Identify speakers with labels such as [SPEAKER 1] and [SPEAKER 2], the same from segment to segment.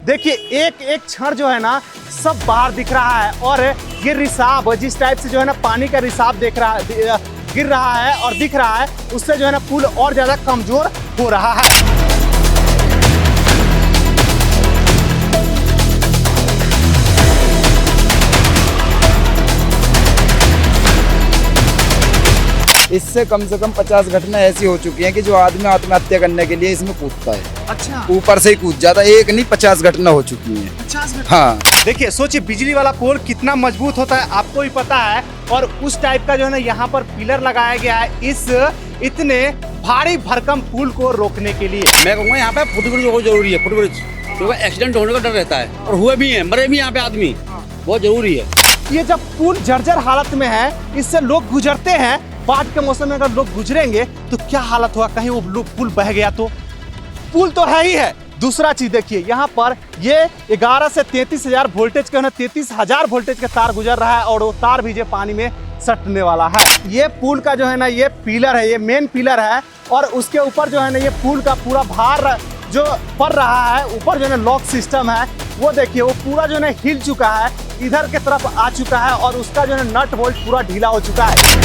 [SPEAKER 1] देखिए एक एक क्षण जो है ना सब बाहर दिख रहा है और ये रिसाव जिस टाइप से जो है ना पानी का रिसाव गिर रहा है और दिख रहा है, उससे जो है ना पुल और ज्यादा कमजोर हो रहा है।
[SPEAKER 2] इससे कम से कम 50 घटना ऐसी हो चुकी हैं कि जो आदमी आत्महत्या करने के लिए इसमें कूदता है।
[SPEAKER 1] अच्छा,
[SPEAKER 2] ऊपर से ही कूद जाता है। एक नहीं 50 घटना हो चुकी हैं।
[SPEAKER 1] 50 घटना।
[SPEAKER 2] हाँ,
[SPEAKER 1] देखिए सोचिए बिजली वाला पोल कितना मजबूत होता है आपको भी पता है, और उस टाइप का जो है ना यहाँ पर पिलर लगाया गया है इस इतने भारी भरकम पुल को रोकने के लिए।
[SPEAKER 3] मैं कहूँगा यहाँ पे फुटब्रिज बहुत जरूरी है। फुटब्रिज क्योंकि एक्सीडेंट होने का डर रहता है और हुए भी हैं, मरे भी यहाँ पे आदमी, बहुत जरूरी है।
[SPEAKER 1] ये जब पुल जर्जर हालत में है, इससे लोग गुजरते हैं, बाढ़ के मौसम में अगर लोग गुजरेंगे तो क्या हालत होगा, कहीं वो पुल बह गया तो। पुल तो है ही है, दूसरा चीज देखिए यहाँ पर ये 11 से 33,000 वोल्टेज के 33,000 वोल्टेज का तार गुजर रहा है और वो तार भी जो पानी में सटने वाला है। ये पुल का जो है ना ये पिलर है, ये मेन पिलर है और उसके ऊपर जो है ना ये पुल का पूरा भार जो पड़ रहा है, ऊपर जो है ना लॉक सिस्टम है वो देखिए वो पूरा जो है ना हिल चुका है, इधर के तरफ आ चुका है और उसका जो है ना नट बोल्ट पूरा ढीला हो चुका है।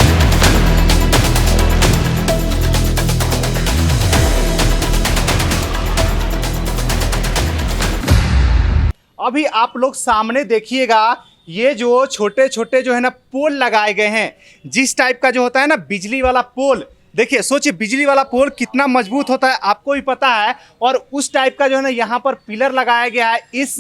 [SPEAKER 1] अभी आप लोग सामने देखिएगा ये जो छोटे छोटे जो है ना पोल लगाए गए हैं, जिस टाइप का जो होता है ना बिजली वाला पोल, देखिए सोचिए बिजली वाला पोल कितना मजबूत होता है आपको भी पता है, और उस टाइप का जो है ना यहाँ पर पिलर लगाया गया है इस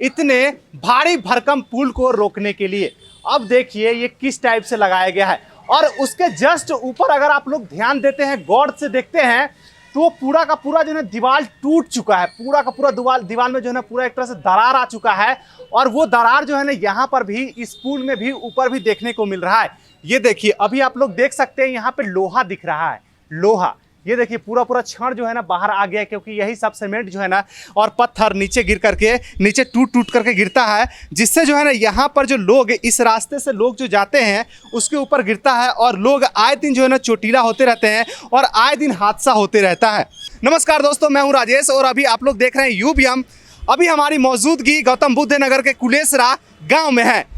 [SPEAKER 1] इतने भारी भरकम पुल को रोकने के लिए। अब देखिए ये किस टाइप से लगाया गया है और उसके जस्ट ऊपर अगर आप लोग ध्यान देते हैं, गौर से देखते हैं तो पूरा का पूरा जो है दीवार टूट चुका है, पूरा का पूरा दीवार में जो है ना पूरा एक तरह से दरार आ चुका है और वो दरार जो है ना यहाँ पर भी इस पुल में भी ऊपर भी देखने को मिल रहा है। ये देखिए अभी आप लोग देख सकते हैं यहाँ पे लोहा दिख रहा है, लोहा ये देखिए पूरा पूरा छड़ जो है ना बाहर आ गया है, क्योंकि यही सब सीमेंट जो है ना और पत्थर नीचे गिर करके नीचे टूट करके गिरता है, जिससे जो है ना यहाँ पर जो लोग इस रास्ते से लोग जो जाते हैं उसके ऊपर गिरता है और लोग आए दिन जो है ना चोटीला होते रहते हैं और आए दिन हादसा होते रहता है। नमस्कार दोस्तों, मैं हूँ राजेश और अभी आप लोग देख रहे हैं यूबीएम। अभी हमारी मौजूदगी गौतम बुद्ध नगर के कुलेसरा गाँव में है।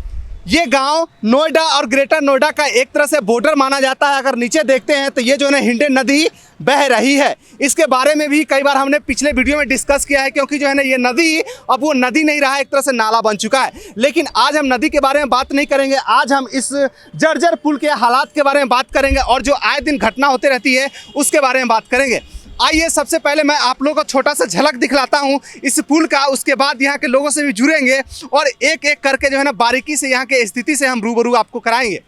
[SPEAKER 1] ये गांव नोएडा और ग्रेटर नोएडा का एक तरह से बॉर्डर माना जाता है। अगर नीचे देखते हैं तो ये जो है ना हिंडन नदी बह रही है, इसके बारे में भी कई बार हमने पिछले वीडियो में डिस्कस किया है, क्योंकि जो है ना ये नदी अब वो नदी नहीं रहा है, एक तरह से नाला बन चुका है। लेकिन आज हम नदी के बारे में बात नहीं करेंगे, आज हम इस जर्जर पुल के हालात के बारे में बात करेंगे और जो आए दिन घटना होती रहती है उसके बारे में बात करेंगे। आइए सबसे पहले मैं आप लोगों को छोटा सा झलक दिखलाता हूं इस पुल का, उसके बाद यहाँ के लोगों से भी जुड़ेंगे और एक एक करके जो है ना बारीकी से यहाँ के स्थिति से हम रूबरू आपको कराएंगे।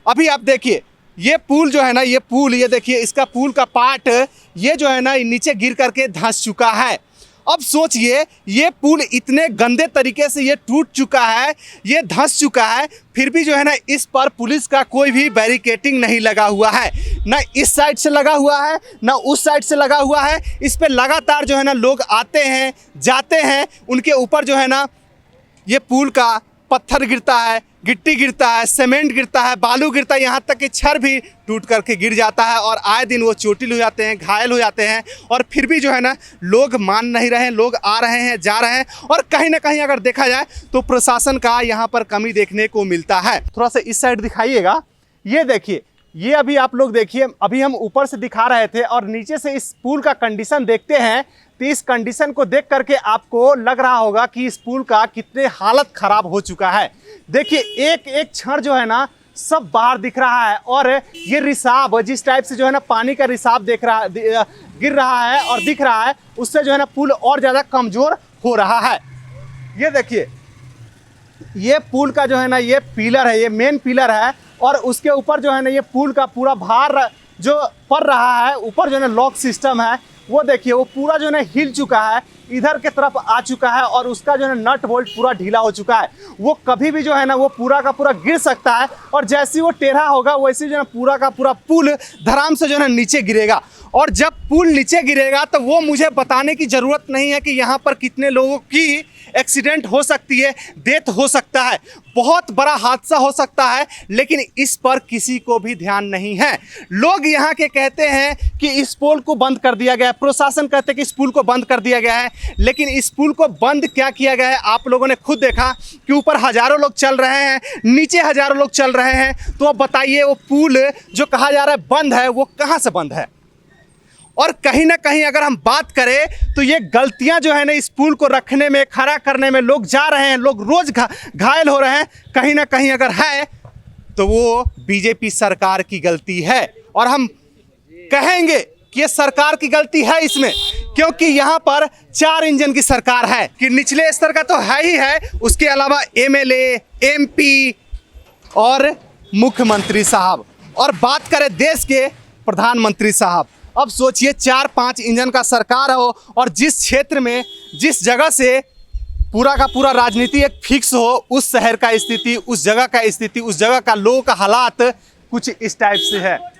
[SPEAKER 1] अभी आप देखिए ये पुल जो है ना, ये पुल ये देखिए इसका पुल का पार्ट ये जो है ना नीचे गिर करके धंस चुका है। अब सोचिए ये पुल इतने गंदे तरीके से ये टूट चुका है, ये धंस चुका है, फिर भी जो है ना इस पर पुलिस का कोई भी बैरिकेटिंग नहीं लगा हुआ है, ना इस साइड से लगा हुआ है ना उस साइड से लगा हुआ है। इस पे लगातार जो है ना लोग आते हैं जाते हैं, उनके ऊपर जो है ना ये पुल का पत्थर गिरता है, गिट्टी गिरता है, सीमेंट गिरता है, बालू गिरता है, यहाँ तक कि छड़ भी टूट करके गिर जाता है और आए दिन वो चोटिल हो जाते हैं, घायल हो जाते हैं और फिर भी जो है ना लोग मान नहीं रहे हैं, लोग आ रहे हैं जा रहे हैं और कहीं ना कहीं अगर देखा जाए तो प्रशासन का यहाँ पर कमी देखने को मिलता है। थोड़ा सा इस साइड दिखाइएगा, ये देखिए ये अभी आप लोग देखिए, अभी हम ऊपर से दिखा रहे थे और नीचे से इस पुल का कंडीशन देखते हैं तो इस कंडीशन को देख करके आपको लग रहा होगा कि इस पुल का कितने हालत खराब हो चुका है। देखिए एक एक क्षण जो है ना सब बाहर दिख रहा है और ये रिसाव जिस टाइप से जो है ना पानी का रिसाव गिर रहा है और दिख रहा है, उससे जो है ना पुल और ज़्यादा कमज़ोर हो रहा है। ये देखिए ये पुल का जो है ना ये पिलर है, ये मेन पिलर है और उसके ऊपर जो है ना ये पुल का पूरा भार जो पड़ रहा है, ऊपर जो है ना लॉक सिस्टम है वो देखिए वो पूरा जो है ना हिल चुका है, इधर के तरफ आ चुका है और उसका जो है नट बोल्ट पूरा ढीला हो चुका है। वो कभी भी जो है ना वो पूरा का पूरा गिर सकता है और जैसे वो टेढ़ा होगा वैसे जो है पूरा का पूरा पुल धड़ाम से जो है ना नीचे गिरेगा और जब पुल नीचे गिरेगा तो वो मुझे बताने की ज़रूरत नहीं है कि यहाँ पर कितने लोगों की एक्सीडेंट हो सकती है, डेथ हो सकता है। बहुत बड़ा हादसा हो सकता है, लेकिन इस पर किसी को भी ध्यान नहीं है। लोग यहाँ के कहते हैं कि इस पुल को बंद कर दिया गया है, प्रशासन कहते हैं कि इस पुल को बंद कर दिया गया है, लेकिन इस पुल को बंद क्या किया गया है आप लोगों ने खुद देखा कि ऊपर हजारों लोग चल रहे हैं, नीचे हजारों लोग चल रहे हैं। तो अब बताइए वो पुल जो कहा जा रहा है बंद है, वो कहाँ से बंद है? और कहीं ना कहीं अगर हम बात करें तो ये गलतियां जो है ना इस पुल को रखने में, खड़ा करने में लोग जा रहे हैं, लोग रोज घायल हो रहे हैं, कहीं ना कहीं अगर है तो वो बीजेपी सरकार की गलती है। और हम कहेंगे कि ये सरकार की गलती है इसमें, क्योंकि यहाँ पर 4 इंजन की सरकार है कि निचले स्तर का तो है ही है, उसके अलावा एमएलए, एमपी और मुख्यमंत्री साहब, और बात करें देश के प्रधानमंत्री साहब। अब सोचिए 4-5 इंजन का सरकार हो और जिस क्षेत्र में, जिस जगह से पूरा का पूरा राजनीति एक फिक्स हो, उस शहर का स्थिति, उस जगह का स्थिति, उस जगह का लोगों का हालात कुछ इस टाइप से है।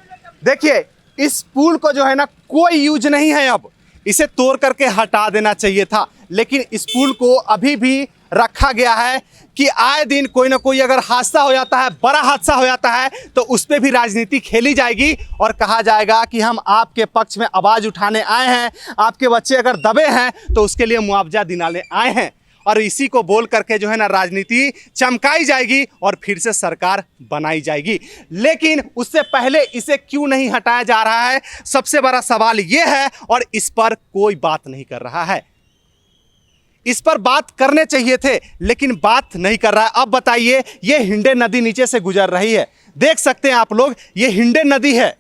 [SPEAKER 1] देखिए इस पुल को जो है ना कोई यूज नहीं है, अब इसे तोड़ करके हटा देना चाहिए था, लेकिन इस पुल को अभी भी रखा गया है कि आए दिन कोई ना कोई अगर हादसा हो जाता है, बड़ा हादसा हो जाता है, तो उस पर भी राजनीति खेली जाएगी और कहा जाएगा कि हम आपके पक्ष में आवाज़ उठाने आए हैं, आपके बच्चे अगर दबे हैं तो उसके लिए मुआवजा दिलाने आए हैं, और इसी को बोल करके जो है ना राजनीति चमकाई जाएगी और फिर से सरकार बनाई जाएगी। लेकिन उससे पहले इसे क्यों नहीं हटाया जा रहा है, सबसे बड़ा सवाल ये है, और इस पर कोई बात नहीं कर रहा है। इस पर बात करने चाहिए थे, लेकिन बात नहीं कर रहा है। अब बताइए, ये हिंडे नदी नीचे से गुजर रही है, देख सकते हैं आप लोग, ये हिंडे नदी है,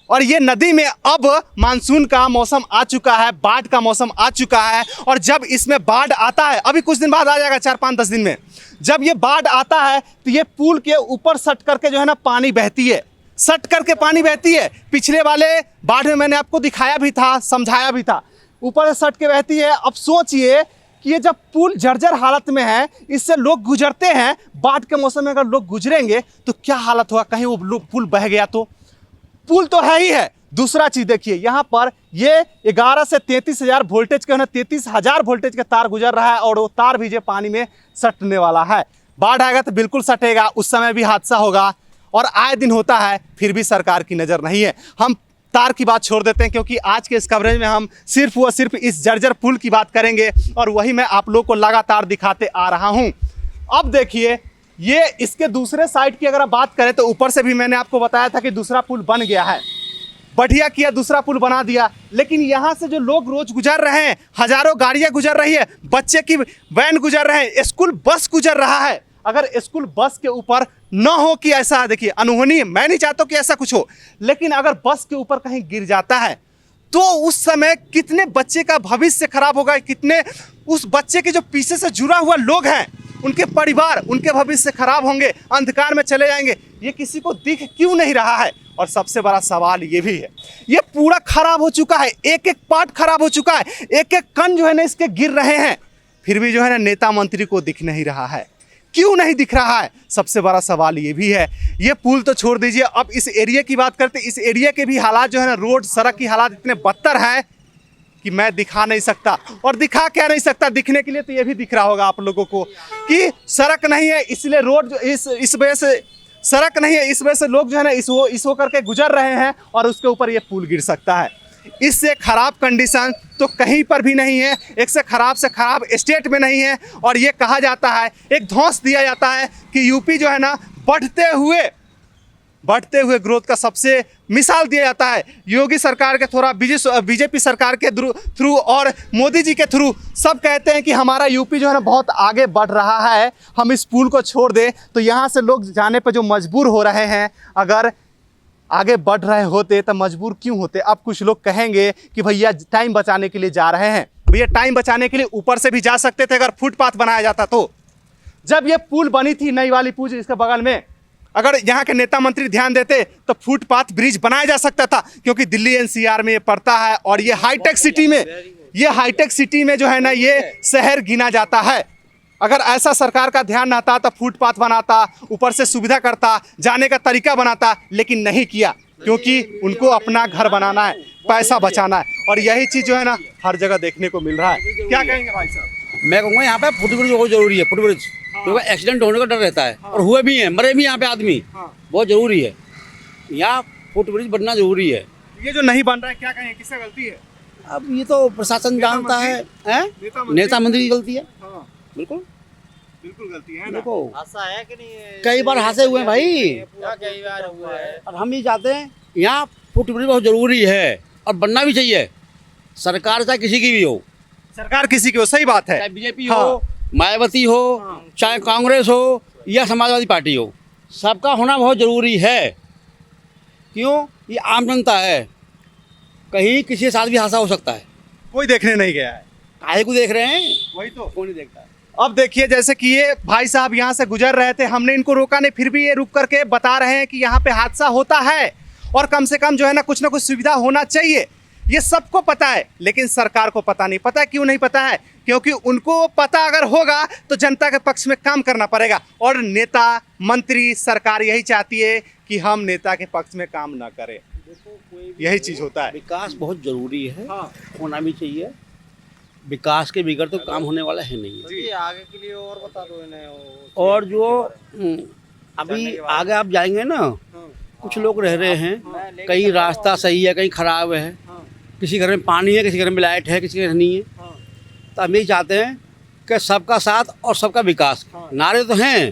[SPEAKER 1] और ये नदी में अब मानसून का मौसम आ चुका है, बाढ़ का मौसम आ चुका है, और जब इसमें बाढ़ आता है, अभी कुछ दिन बाद आ जाएगा, 4-5-10 दिन में, जब ये बाढ़ आता है तो ये पुल के ऊपर सट करके जो है ना पानी बहती है, सट करके पानी बहती है। पिछले वाले बाढ़ में मैंने आपको दिखाया भी था, समझाया भी था, ऊपर से सट के बहती है। अब सोचिए कि ये जब पुल जर्जर हालत में है, इससे लोग गुजरते हैं, बाढ़ के मौसम में अगर लोग गुजरेंगे तो क्या हालत होगा, कहीं वो पुल बह गया तो? पुल तो है ही है। दूसरा चीज देखिए, यहाँ पर ये 11 से 33 हज़ार वोल्टेज के, 33,000 वोल्टेज के तार गुजर रहा है, और वो तार भी जो पानी में सटने वाला है। बाढ़ आएगा तो बिल्कुल सटेगा, उस समय भी हादसा होगा, और आए दिन होता है, फिर भी सरकार की नज़र नहीं है। हम तार की बात छोड़ देते हैं, क्योंकि आज के इस कवरेज में हम सिर्फ व सिर्फ इस जर्जर पुल की बात करेंगे, और वही मैं आप लोग को लगातार दिखाते आ रहा हूं। अब देखिए, ये इसके दूसरे साइड की अगर आप बात करें तो ऊपर से भी मैंने आपको बताया था कि दूसरा पुल बन गया है, बढ़िया किया, दूसरा पुल बना दिया, लेकिन यहाँ से जो लोग रोज गुजर रहे हैं, हजारों गाड़ियाँ गुजर रही है, बच्चे की वैन गुजर रहे हैं, स्कूल बस गुजर रहा है। अगर स्कूल बस के ऊपर न हो कि ऐसा, देखिए अनहोनी, मैं नहीं चाहता कि ऐसा कुछ हो, लेकिन अगर बस के ऊपर कहीं गिर जाता है तो उस समय कितने बच्चे का भविष्य खराब होगा, कितने उस बच्चे के जो पीछे से जुड़ा हुआ लोग हैं, उनके परिवार, उनके भविष्य खराब होंगे, अंधकार में चले जाएंगे। ये किसी को दिख क्यों नहीं रहा है? और सबसे बड़ा सवाल ये भी है, ये पूरा खराब हो चुका है, एक एक पार्ट खराब हो चुका है, एक एक कण जो है ना इसके गिर रहे हैं, फिर भी जो है ना नेता मंत्री को दिख नहीं रहा है। क्यों नहीं दिख रहा है? सबसे बड़ा सवाल ये भी है। ये पुल तो छोड़ दीजिए, अब इस एरिया की बात करते, इस एरिया के भी हालात जो है ना, रोड सड़क की हालात इतने बदतर है कि मैं दिखा नहीं सकता। और दिखा क्या नहीं सकता, दिखने के लिए तो ये भी दिख रहा होगा आप लोगों को कि सड़क नहीं है, इसलिए रोड इस वजह से सड़क नहीं है, इस वजह से लोग जो है ना इस हो करके गुजर रहे हैं, और उसके ऊपर ये पुल गिर सकता है। इससे खराब कंडीशन तो कहीं पर भी नहीं है, एक से खराब स्टेट में नहीं है। और ये कहा जाता है, एक धौंस दिया जाता है कि यूपी जो है ना बढ़ते हुए ग्रोथ का सबसे मिसाल दिया जाता है। योगी सरकार के थोड़ा बीजेपी सरकार के थ्रू और मोदी जी के थ्रू सब कहते हैं कि हमारा यूपी जो है ना बहुत आगे बढ़ रहा है, हम इस पुल को छोड़ दें तो यहाँ से लोग जाने पर जो मजबूर हो रहे हैं, अगर आगे बढ़ रहे होते तो मजबूर क्यों होते? अब कुछ लोग कहेंगे कि भैया टाइम बचाने के लिए जा रहे हैं। भैया टाइम बचाने के लिए ऊपर से भी जा सकते थे अगर फुटपाथ बनाया जाता तो। जब ये पुल बनी थी नई वाली पुल इसके बगल में, अगर यहाँ के नेता मंत्री ध्यान देते तो फुटपाथ ब्रिज बनाया जा सकता था, क्योंकि दिल्ली एनसीआर में ये पड़ता है, और ये हाईटेक सिटी में जो है ना ये शहर गिना जाता है। अगर ऐसा सरकार का ध्यान रहता तो फुटपाथ बनाता, ऊपर से सुविधा करता, जाने का तरीका बनाता, लेकिन नहीं किया, क्योंकि उनको अपना घर बनाना है, पैसा बचाना है, और यही चीज़ जो है ना हर जगह देखने को मिल रहा है। क्या कहेंगे भाई साहब?
[SPEAKER 3] मैं कहूँगा यहाँ पे फुटब्रिज बहुत जरूरी है, फुटब्रिज क्योंकि एक्सीडेंट होने का डर रहता है और हुए भी हैं, मरे भी यहाँ पे आदमी। बहुत जरूरी है, यहाँ फुटब्रिज बनना जरूरी है।
[SPEAKER 1] ये जो नहीं बन रहा है, क्या कहें, किससे गलती है?
[SPEAKER 3] अब ये तो प्रशासन जानता है, नेता मंत्री की गलती है।
[SPEAKER 1] हाँ,
[SPEAKER 3] बिल्कुल
[SPEAKER 1] बिल्कुल गलती है ना।
[SPEAKER 3] देखो
[SPEAKER 4] ऐसा है कि नहीं?
[SPEAKER 3] कई बार हादसे हुए हैं भाई,
[SPEAKER 4] कई बार हुआ है।
[SPEAKER 3] और हम ये चाहते हैं यहाँ फुटब्रिज बहुत जरूरी है और बनना भी चाहिए। सरकार चाहे किसी की भी हो,
[SPEAKER 1] सरकार किसी की हो, सही बात है।
[SPEAKER 3] चाहे बीजेपी
[SPEAKER 1] हाँ।
[SPEAKER 3] हो, मायावती हो, चाहे कांग्रेस हो या समाजवादी पार्टी हो, सबका होना बहुत जरूरी है। क्यों? ये आम जनता है, कहीं किसी के साथ भी हादसा हो सकता है।
[SPEAKER 1] कोई देखने नहीं गया है।
[SPEAKER 3] काहे को देख रहे हैं?
[SPEAKER 1] वही तो।
[SPEAKER 3] कौन नहीं देखता है।
[SPEAKER 1] अब देखिए, जैसे कि ये भाई साहब यहाँ से गुजर रहे थे, हमने इनको रोका नहीं, फिर भी ये रुक करके बता रहे हैं कि यहाँ पे हादसा होता है और कम से कम जो है ना कुछ सुविधा होना चाहिए। ये सबको पता है, लेकिन सरकार को पता नहीं। पता क्यों नहीं पता है? क्योंकि उनको पता अगर होगा तो जनता के पक्ष में काम करना पड़ेगा, और नेता मंत्री सरकार यही चाहती है कि हम नेता के पक्ष में काम ना करें। यही चीज होता है।
[SPEAKER 3] विकास बहुत जरूरी है,
[SPEAKER 1] हाँ।
[SPEAKER 3] होना भी चाहिए। विकास के बिगड़ तो काम होने वाला है नहीं।
[SPEAKER 4] जी, आगे के लिए और बता दो इन्हें।
[SPEAKER 3] और जो अभी आगे आप जाएंगे ना, कुछ लोग रह रहे हैं, कहीं रास्ता सही है, कहीं खराब है, किसी घर में पानी है, किसी घर में लाइट है, किसी घर नहीं है। तो हम यही चाहते हैं कि सबका साथ और सबका विकास। नारे तो हैं,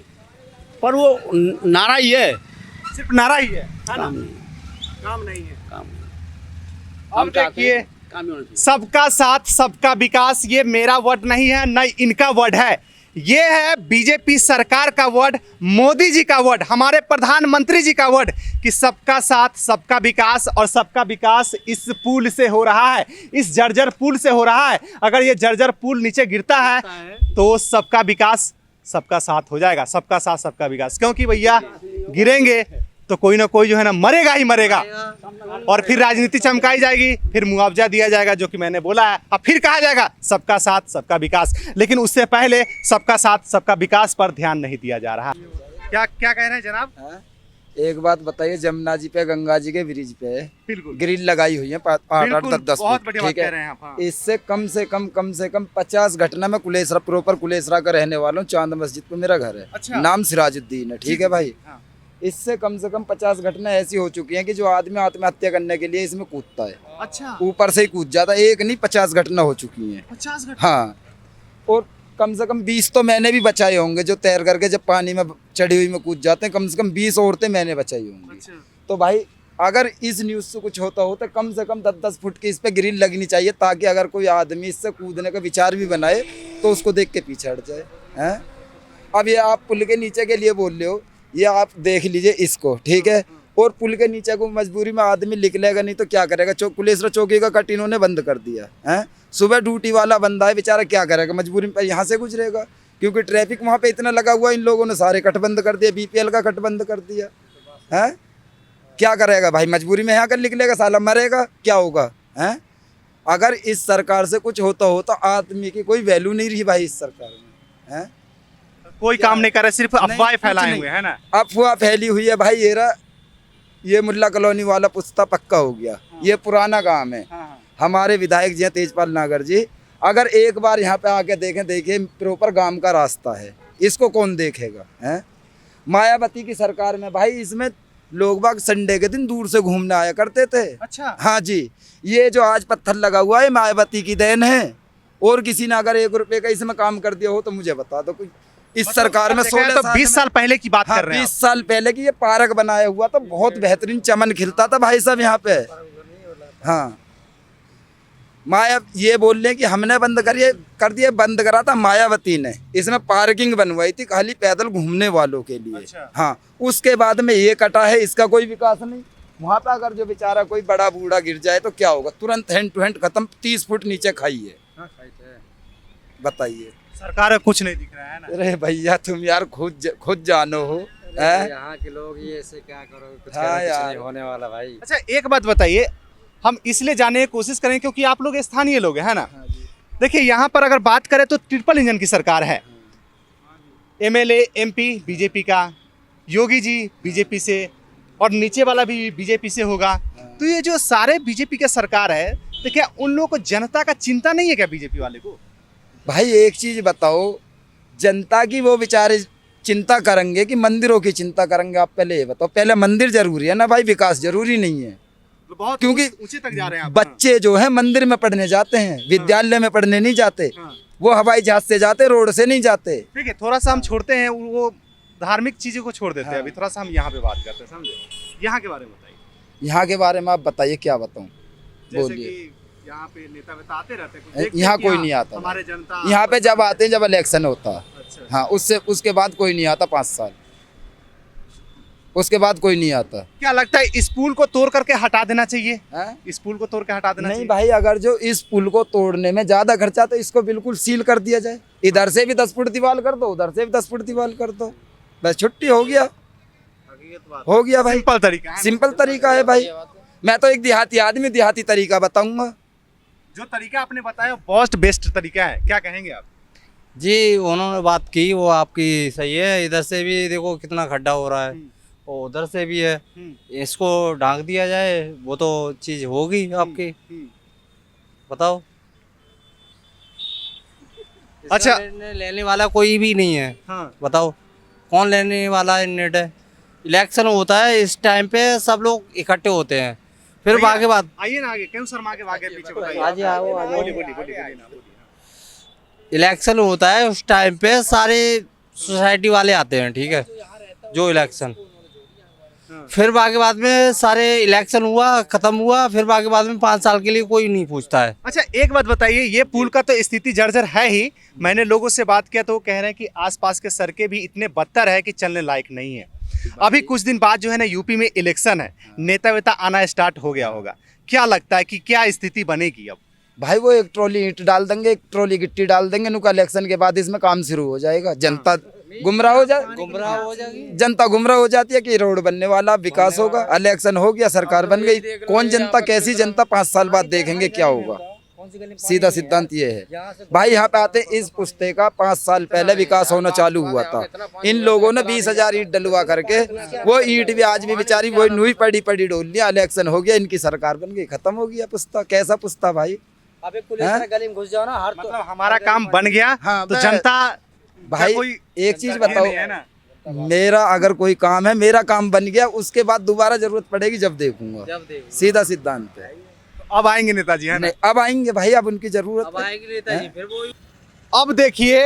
[SPEAKER 3] पर वो नारा ही है,
[SPEAKER 1] सिर्फ नारा ही है,
[SPEAKER 3] काम नहीं।
[SPEAKER 1] काम नहीं है।
[SPEAKER 3] काम नहीं।
[SPEAKER 1] अब देखिए,
[SPEAKER 3] काम ही होना चाहिए।
[SPEAKER 1] सबका साथ सबका विकास, ये मेरा वर्ड नहीं है, न इनका वर्ड है, ये है बीजेपी सरकार का वर्ड, मोदी जी का वर्ड, हमारे प्रधानमंत्री जी का वर्ड कि सबका साथ सबका विकास। और सबका विकास इस पुल से हो रहा है, इस जर्जर पुल से हो रहा है। अगर ये जर्जर पुल नीचे गिरता है तो सबका विकास सबका साथ हो जाएगा। सबका साथ सबका विकास, क्योंकि भैया गिरेंगे तो कोई ना कोई जो है ना मरेगा ही मरेगा, और फिर राजनीति चमकाई जाएगी, फिर मुआवजा दिया जाएगा, जो कि मैंने बोला है। अब फिर कहा जाएगा सबका साथ सबका विकास, लेकिन उससे पहले सबका साथ सबका विकास पर ध्यान नहीं दिया जा रहा। क्या क्या कह रहे हैं जनाब?
[SPEAKER 2] एक बात बताइए, जमुना जी पे गंगा जी के ब्रिज पे
[SPEAKER 1] बिल्कुल
[SPEAKER 2] ग्रिल लगाई हुई है 8-10
[SPEAKER 1] बहुत
[SPEAKER 2] फुट,
[SPEAKER 1] बढ़िया बात
[SPEAKER 2] ठीक
[SPEAKER 1] कह रहे हैं आप। हाँ।
[SPEAKER 2] है। इससे कम से कम 50 घटना में कुलेसरा, प्रॉपर कुलेसरा का रहने वाला हूँ। चांद मस्जिद पे मेरा घर है।
[SPEAKER 1] अच्छा।
[SPEAKER 2] नाम सिराजुद्दीन है, ठीक है भाई।
[SPEAKER 1] हाँ।
[SPEAKER 2] इससे कम से कम 50 घटना ऐसी हो चुकी हैं कि जो आदमी आत्महत्या करने के लिए इसमें कूदता है,
[SPEAKER 1] अच्छा,
[SPEAKER 2] ऊपर से ही कूद जाता है। एक नहीं 50 घटना हो चुकी हैं।
[SPEAKER 1] 50 घंटे।
[SPEAKER 2] हाँ, और कम से कम 20 तो मैंने भी बचाए होंगे, जो तैर करके जब पानी में चढ़ी हुई में कूद जाते हैं। कम से कम 20 औरतें मैंने बचाई होंगी।
[SPEAKER 1] अच्छा।
[SPEAKER 2] तो भाई अगर इस न्यूज़ से कुछ होता हो तो कम से कम 10-10 फुट की इस पे ग्रिल लगनी चाहिए, ताकि अगर कोई आदमी इससे कूदने का विचार भी बनाए तो उसको देख के पीछे हट जाए। हैं? अब ये आप पुल के नीचे के लिए बोल रहे हो, ये आप देख लीजिए इसको, ठीक है। और पुल के नीचे को मजबूरी में आदमी निकलेगा नहीं तो क्या करेगा? कुलेसरा चौकी का कट इन्होंने बंद कर दिया है। सुबह ड्यूटी वाला बंदा है बेचारा, क्या करेगा? मजबूरी में यहाँ से गुजरेगा, क्योंकि ट्रैफिक वहाँ पे इतना लगा हुआ है। इन लोगों ने सारे कट बंद कर दिया, बीपीएल का कट बंद कर दिया है। क्या करेगा भाई? मजबूरी में यहाँ कर निकलेगा, साला मरेगा, क्या होगा? हैं? अगर इस सरकार से कुछ होता हो तो आदमी की कोई वैल्यू नहीं रही भाई इस सरकार में। हैं?
[SPEAKER 1] कोई काम नहीं कर रहे, सिर्फ अफवाहें
[SPEAKER 2] कुछ
[SPEAKER 1] फैलाए
[SPEAKER 2] नहीं।
[SPEAKER 1] हुए है ना।
[SPEAKER 2] अफवाह फैली हुई है भाई। ये मुल्ला कॉलोनी वाला पुस्ता पक्का हो गया। ये पुराना काम है। हमारे विधायक जी हैं तेजपाल नागर जी, अगर एक बार यहाँ पे आके देखें, देखिए प्रॉपर गांव का रास्ता है, इसको कौन देखेगा? हैं? मायावती की सरकार में भाई इसमें लोग बाग संडे के दिन दूर से घूमने आया करते थे।
[SPEAKER 1] अच्छा।
[SPEAKER 2] हाँ जी, ये जो आज पत्थर लगा हुआ है मायावती की देन है। और किसी ने अगर 1 रुपये का इसमें काम कर दिया हो तो मुझे बता दो। कोई इस सरकार में 16
[SPEAKER 1] तो 20 साल पहले की बात कर रहे हैं
[SPEAKER 2] 20 साल पहले की ये पार्क बनाया हुआ था, बहुत बेहतरीन चमन खिलता था भाई साहब यहाँ पे। हाँ, माया ये बोल रहे कि हमने बंद कर दिया, बंद करा था मायावती ने। इसमें पार्किंग बनवाई थी खाली पैदल घूमने वालों के लिए।
[SPEAKER 1] अच्छा।
[SPEAKER 2] हाँ, उसके बाद में ये कटा है, इसका कोई विकास नहीं। वहाँ पे अगर जो बेचारा कोई बड़ा बूढ़ा गिर जाए तो क्या होगा? तुरंत हैंड टू हैंड खत्म, 30 फुट नीचे खाई है। बताइए,
[SPEAKER 1] सरकार को कुछ नहीं दिख रहा है ना।
[SPEAKER 2] अरे भैया तुम यार खुद जानो हो।
[SPEAKER 4] यहाँ के लोग ये ऐसे क्या करोगे? कुछ
[SPEAKER 2] हाँ
[SPEAKER 4] करो, कुछ
[SPEAKER 2] यार।
[SPEAKER 4] नहीं होने वाला भाई।
[SPEAKER 1] अच्छा, एक बात बताइए, हम इसलिए जानने की कोशिश करें क्योंकि आप लोग स्थानीय लोग हैं, है ना। देखिए, यहाँ पर अगर बात करें तो ट्रिपल इंजन की सरकार है। एमएलए एमपी बीजेपी का, योगी जी बीजेपी से, और नीचे वाला भी बीजेपी से होगा। तो ये जो सारे बीजेपी के सरकार है, तो क्या उन लोगों को जनता का चिंता नहीं है क्या बीजेपी वाले को?
[SPEAKER 2] भाई एक चीज बताओ, जनता की वो बेचारे चिंता करेंगे कि मंदिरों की चिंता करेंगे। आप पहले ये बताओ, पहले मंदिर जरूरी है ना भाई, विकास जरूरी नहीं है।
[SPEAKER 1] तो बहुत
[SPEAKER 2] क्योंकि
[SPEAKER 1] ऊंचे तक जा रहे हैं आप।
[SPEAKER 2] बच्चे जो है मंदिर में पढ़ने जाते हैं, विद्यालय में पढ़ने नहीं जाते,
[SPEAKER 1] हाँ।
[SPEAKER 2] वो हवाई जहाज से जाते, रोड से नहीं जाते।
[SPEAKER 1] ठीक है, थोड़ा सा हम छोड़ते हैं वो धार्मिक चीजों को छोड़ देते हैं। अभी थोड़ा सा हम यहाँ पे बात करते हैं, समझे। यहाँ के बारे में बताइए।
[SPEAKER 2] यहाँ के बारे में आप बताइए, क्या बताऊँ?
[SPEAKER 1] जैसे
[SPEAKER 2] बोलिए।
[SPEAKER 1] कि यहाँ पे नेता वेता आते रहते हैं, कुछ देखते हैं
[SPEAKER 2] यहाँ
[SPEAKER 1] कि
[SPEAKER 2] कोई
[SPEAKER 1] हाँ,
[SPEAKER 2] नहीं आता।
[SPEAKER 1] हमारे जनता
[SPEAKER 2] यहाँ पे जब आते हैं जब इलेक्शन होता है,
[SPEAKER 1] अच्छा।
[SPEAKER 2] हाँ, उसके बाद कोई नहीं आता 5 साल, उसके बाद कोई नहीं आता।
[SPEAKER 1] क्या लगता है इस पुल को तोड़ करके हटा देना चाहिए?
[SPEAKER 2] हैं?
[SPEAKER 1] इस पुल को तोड़ के हटा देना
[SPEAKER 2] नहीं
[SPEAKER 1] चाहिए?
[SPEAKER 2] भाई, अगर जो इस पुल को तोड़ने में ज्यादा खर्चा तो इसको बिल्कुल सील कर दिया जाए। इधर से भी 10 फुट दीवार कर दो, उधर से भी 10 फुट दीवार कर दो, बस छुट्टी हो गया, हो गया भाई।
[SPEAKER 1] सिंपल तरीका है।
[SPEAKER 2] सिंपल तरीका है भाई। मैं तो एक देहाती आदमी, देहाती तरीका बताऊंगा।
[SPEAKER 1] जो तरीका आपने बताया बहुत बेस्ट तरीका है, क्या कहेंगे आप?
[SPEAKER 4] जी उन्होंने बात की वो आपकी सही है। इधर से भी देखो कितना खड्डा हो रहा है और उधर से भी है, इसको ढांक दिया जाए वो तो चीज होगी आपकी। बताओ।
[SPEAKER 1] अच्छा।
[SPEAKER 4] इसका निर्णय लेने वाला कोई भी नहीं है।
[SPEAKER 1] हाँ।
[SPEAKER 4] बताओ कौन लेने वाला है निर्णय? इलेक्शन होता है, इस टाइम पे सब लोग इकट्ठे होते हैं, फिर
[SPEAKER 1] भैया,
[SPEAKER 4] बाकी बात।
[SPEAKER 1] आइए ना आगे, क्यों शर्मा के आगे पीछे बताइए।
[SPEAKER 4] आगे आओ, आगे आओ।
[SPEAKER 1] बोलिए बोलिए बोलिए ना, बोलिए।
[SPEAKER 4] इलेक्शन होता है उस टाइम पे सारे सोसाइटी वाले आते हैं, ठीक है, जो इलेक्शन, फिर बाकी बाद में सारे इलेक्शन हुआ खत्म हुआ, फिर बाकी बाद में 5 साल के लिए कोई नहीं पूछता है।
[SPEAKER 1] अच्छा, एक बात बताइए, ये पुल का तो स्थिति जर्जर है ही। मैंने लोगों से बात किया तो वो कह रहे हैं कि आसपास के सड़कें भी इतने बदतर है कि चलने लायक नहीं है। अभी कुछ दिन बाद जो है ना यूपी में इलेक्शन है, नेता वेता आना स्टार्ट हो गया होगा। क्या लगता है कि क्या स्थिति बनेगी अब?
[SPEAKER 2] भाई वो एक ट्रॉली ईंट डाल देंगे, एक ट्रॉली गिट्टी डाल देंगे, नुका इलेक्शन के बाद इसमें काम शुरू हो जाएगा। जनता गुमराह हो जाएगी, जनता गुमराह हो जाती है कि रोड बनने वाला, विकास होगा, इलेक्शन हो गया, सरकार बन गई। कौन जनता, कैसी जनता 5 साल बाद देखेंगे क्या होगा। सीधा सिद्धांत ये है भाई। यहाँ पे आते इस पुस्ते का 5 साल पहले विकास होना चालू हुआ था। इन लोगों ने 20,000 ईंट डलवा करके, वो ईंट भी आज भी बेचारी वो नुई पड़ी पड़ी डोल लिया। इलेक्शन हो गया, इनकी सरकार बन गई, खत्म हो गया पुस्ता। कैसा पुस्ता भाई?
[SPEAKER 3] गली में घुस जाओ ना, हर
[SPEAKER 1] मतलब हमारा काम बन गया
[SPEAKER 2] हाँ,
[SPEAKER 1] तो जनता
[SPEAKER 2] भाई
[SPEAKER 1] कोई
[SPEAKER 2] एक चीज
[SPEAKER 1] जनता
[SPEAKER 2] बताओ,
[SPEAKER 1] नहीं है ना?
[SPEAKER 2] मेरा अगर कोई काम है, मेरा काम बन गया, उसके बाद दोबारा जरूरत पड़ेगी जब देखूंगा। सीधा सिद्धांत है।
[SPEAKER 1] अब आएंगे नेताजी, है ना?
[SPEAKER 2] नहीं, अब आएंगे भाई, अब उनकी जरूरत है।
[SPEAKER 1] अब देखिए,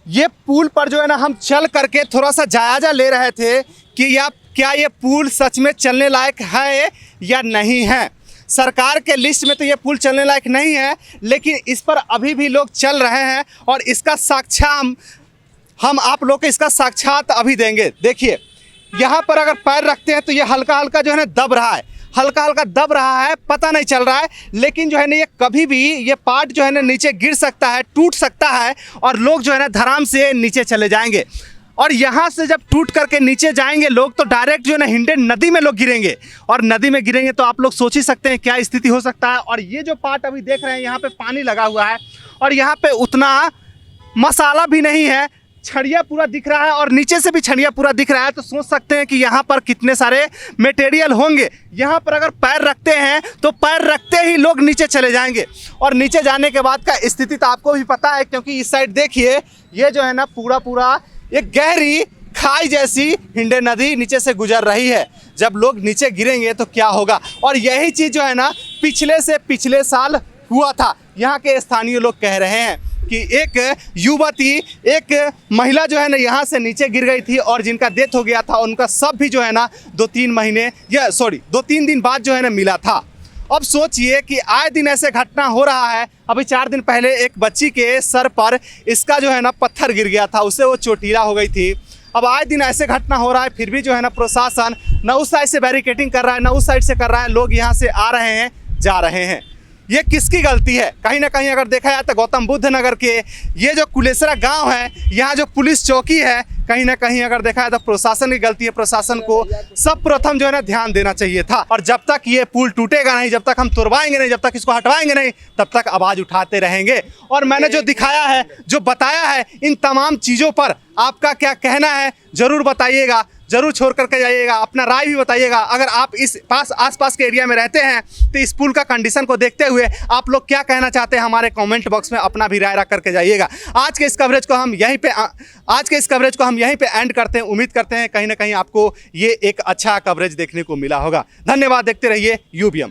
[SPEAKER 1] ये पुल पर जो है ना हम चल करके थोड़ा सा जायजा ले रहे थे कि क्या ये पुल सच में चलने लायक है या नहीं है। सरकार के लिस्ट में तो ये पुल चलने लायक नहीं है, लेकिन इस पर अभी भी लोग चल रहे हैं और इसका साक्ष्य हम आप लोग को इसका साक्षात अभी देंगे। देखिए, यहाँ पर अगर पैर रखते हैं तो ये हल्का हल्का जो है ना दब रहा है, हल्का हल्का दब रहा है, पता नहीं चल रहा है, लेकिन जो है ना ये कभी भी ये पार्ट जो है ना नीचे गिर सकता है, टूट सकता है और लोग जो है ना धड़ाम से नीचे चले जाएंगे। और यहाँ से जब टूट करके नीचे जाएंगे लोग तो डायरेक्ट जो है ना हिंडे नदी में लोग गिरेंगे, और नदी में गिरेंगे तो आप लोग सोच ही सकते हैं क्या स्थिति हो सकता है। और ये जो पार्ट अभी देख रहे हैं, यहाँ पे पानी लगा हुआ है और यहाँ पे उतना मसाला भी नहीं है, छड़िया पूरा दिख रहा है और नीचे से भी छड़िया पूरा दिख रहा है। तो सोच सकते हैं कि यहाँ पर कितने सारे मटेरियल होंगे। यहाँ पर अगर पैर रखते हैं तो पैर रखते ही लोग नीचे चले जाएंगे, और नीचे जाने के बाद का स्थिति तो आपको भी पता है, क्योंकि इस साइड देखिए, ये जो है ना पूरा एक गहरी खाई जैसी हिंडे नदी नीचे से गुजर रही है। जब लोग नीचे गिरेंगे तो क्या होगा। और यही चीज़ जो है ना पिछले साल हुआ था। यहाँ के स्थानीय लोग कह रहे हैं कि एक युवती, एक महिला जो है ना यहाँ से नीचे गिर गई थी और जिनका डेथ हो गया था, उनका सब भी जो है ना 2-3 दिन बाद जो है ना मिला था। अब सोचिए कि आए दिन ऐसे घटना हो रहा है। अभी 4 दिन पहले एक बच्ची के सर पर इसका जो है ना पत्थर गिर गया था, उससे वो चोटिला हो गई थी। अब आए दिन ऐसे घटना हो रहा है, फिर भी जो है ना प्रशासन न उस साइड से बैरिकेटिंग कर रहा है, न उस साइड से कर रहा है। लोग यहाँ से आ रहे हैं, जा रहे हैं। ये किसकी गलती है? कहीं ना कहीं अगर देखा जाए तो गौतम बुद्ध नगर के ये जो कुलेसरा गांव है, यहाँ जो पुलिस चौकी है, कहीं ना कहीं अगर देखा जाए तो प्रशासन की गलती है। प्रशासन को सब प्रथम जो है ना ध्यान देना चाहिए था। और जब तक ये पुल टूटेगा नहीं, जब तक हम तुड़वाएंगे नहीं, जब तक इसको हटवाएंगे नहीं, तब तक आवाज़ उठाते रहेंगे। और मैंने जो दिखाया है, जो बताया है, इन तमाम चीज़ों पर आपका क्या कहना है ज़रूर बताइएगा। जरूर छोड़ करके जाइएगा, अपना राय भी बताइएगा। अगर आप इस आसपास के एरिया में रहते हैं तो इस पुल का कंडीशन को देखते हुए आप लोग क्या कहना चाहते हैं हमारे कमेंट बॉक्स में अपना भी राय रख करके जाइएगा। आज के इस कवरेज को हम यहीं पे एंड करते हैं। उम्मीद करते हैं कहीं ना कहीं आपको ये एक अच्छा कवरेज देखने को मिला होगा। धन्यवाद, देखते रहिए यूबीएम।